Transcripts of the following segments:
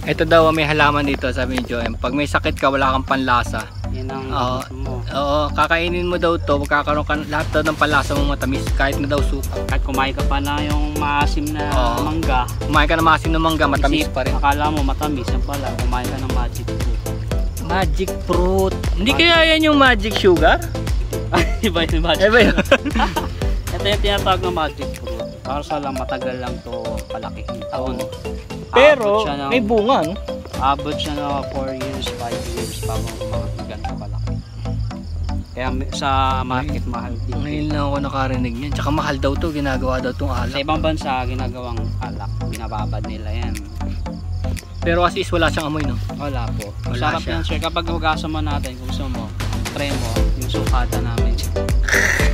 Ito daw may halaman dito, sabi ni Joem. Pag may sakit ka, wala kang panlasa. Yan ang gusto mo. Oo, kakainin mo daw to, magkakaroon ka lahat daw ng panlasa mong matamis, kahit na daw suka. Kahit kumain ka pa na yung maasim na mangga. Kumain ka na maasim na mangga, matamis pa rin. Akala mo matamis, yan pala. Kumain ka ng magic fruit. Magic fruit. Hindi kaya yan yung magic sugar? Iba yung magic Iba yun. Ito yung tinatawag na magic fruit. Para sa lang matagal lang to palaki ng taon. Pero may bunga, no? Abot siya na 4 years, 5 years bago mga ganito kalaki. Kaya sa market mahal din. Ngayon lang ako nakarinig niyan. Tsaka mahal daw to, ginagawa daw tong alak. Sa ibang bansa ginagawang alak, binababad nila yan. Pero as is wala siyang amoy, no? Wala po. Wala Sarap siya. yan sir. Kapag hugasan mo natin, kung gusto mo, try mo yung sukata namin.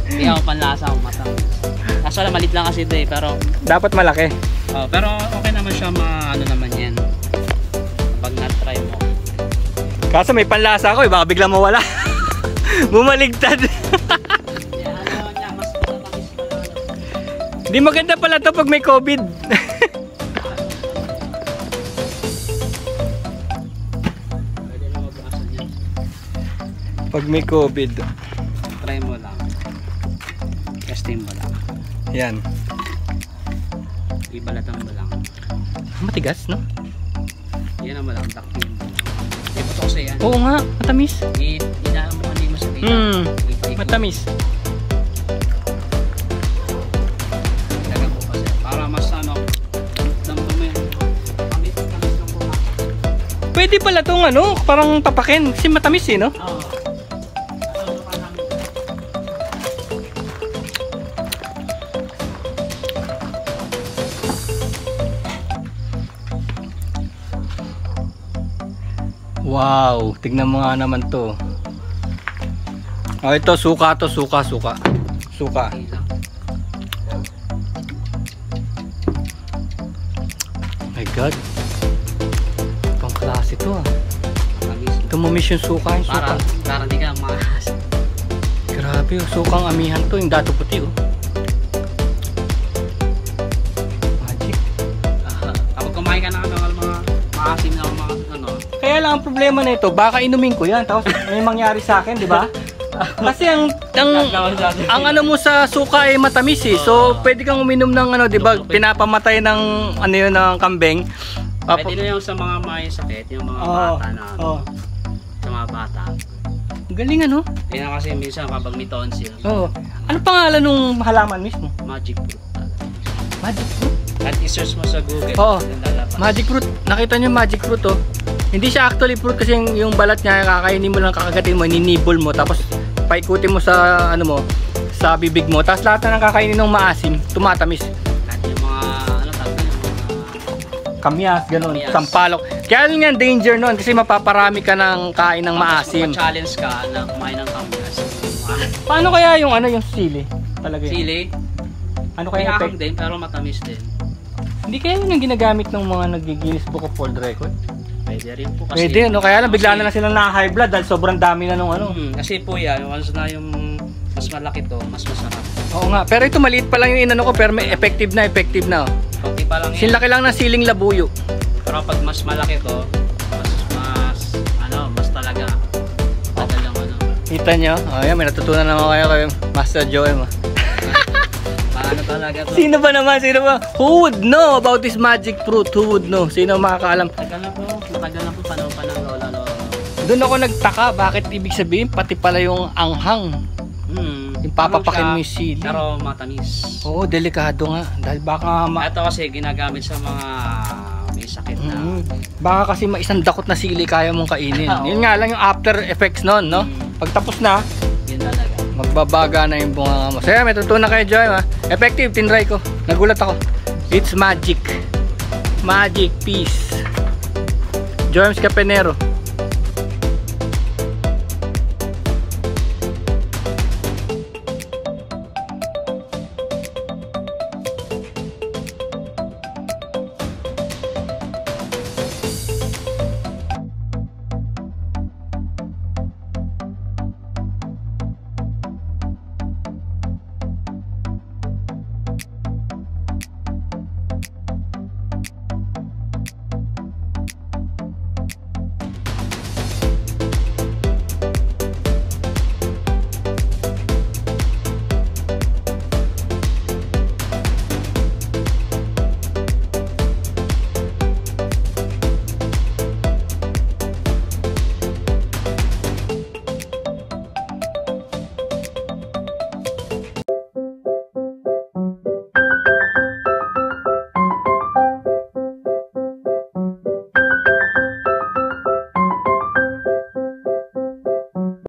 Hindi ako panlasa kung matamis. Kaso lang, malit lang kasi ito eh, pero Dapat malaki. pero okay naman siya ano naman yan. Pag na-try mo. Kaso may panlasa ako, baka biglang mawala. Bumaligtad. Di maganda pala to pag may COVID. Pwede na mag-asan yan. Pag may COVID. Try mo lang. Testing mo lang. Yan. Ibalatan mo lang. Matigas, no? Yan naman lang. Takpin mo. May puto kasi yan. Oo nga, matamis. Inaan mo hindi mo sa dita. Matamis. Ilagan mo kasi. Para mas damdam mo yan. Tamis lang po. Pwede pala tong parang papakin. Kasi matamis eh, no? Oo. Wow, tignan mo nga naman to. Ito, suka to, suka. Suka. My God. Pang klase to ah. Tumamis yung suka. Para di ka mahas. Grabe, sukang amihan to. Yung dato puti oh. Magic. Kapag kumain ka na mga maasim na mga Kaya lang ang problema na ito, baka inumin ko yan. Tapos may mangyari sa akin, di ba? Kasi ang ano mo sa suka ay matamis eh. So pwede kang uminom ng di ba? Pinapamatay ng yun ng kambing. Pwede na yung sa mga may sakit, yung mga bata na sa mga bata. Galing ano? Kaya kasi minsan kapag may tonsil. Ano pangalan nung halaman mismo? Magic fruit. Magic fruit? At i-search mo sa Google. Magic fruit. Nakita nyo magic fruit oh. Hindi siya actually fruit kasi yung balat niya kakainin mo lang, kakagatin mo, ninibol mo, tapos paikutin mo sa sa bibig mo, tapos lahat na ng kakainin ng maasim, tumatamis. At yung mga kamyas, ganun, sampalok. Kaya yun nga danger nun kasi mapaparami ka ng kain ng maasim. Challenge ka na kumain ng kamyas. Paano kaya yung yung sili? Talaga yun. Sili? Ano kaya effect? Din pero matamis din. Hindi kaya yun yung ginagamit ng mga nag-Guinness Book of World Record? Pwede rin po kasi. Pwede, kaya lang bigla na lang silang na-high blood dahil sobrang dami na nung kasi po yan, once na yung mas malaki to, mas masarap. Oo nga, pero ito maliit pa lang yung inano ko, pero may effective na oh. Okay pa lang yan. Sinlaki lang ng siling labuyo. Pero pag mas malaki to, mas talaga. Tagal lang Kita nyo? Yan, may natutunan naman kayo kay Master Joem. Paano talaga to? Sino ba? Who would know about this magic fruit? Who would know? Sino makakaalam? Matagal na po panahon pa ng lola. Doon ako nagtaka, bakit ibig sabihin pati pala yung anghang. Yung papapakin mo yung sili. Pero matamis. Oo, delikado nga. Dahil baka ito kasi ginagamit sa mga may sakit na. Baka kasi maisang dakot na sili kaya mong kainin. Yun nga lang yung after effects nun, no? Pag tapos na, yun talaga. Magbabaga na yung bunga mo. So may tutunan kayo, Joem ha. Effective, tinry ko. Nagulat ako. It's magic. Magic, peace. Joem's Capenero.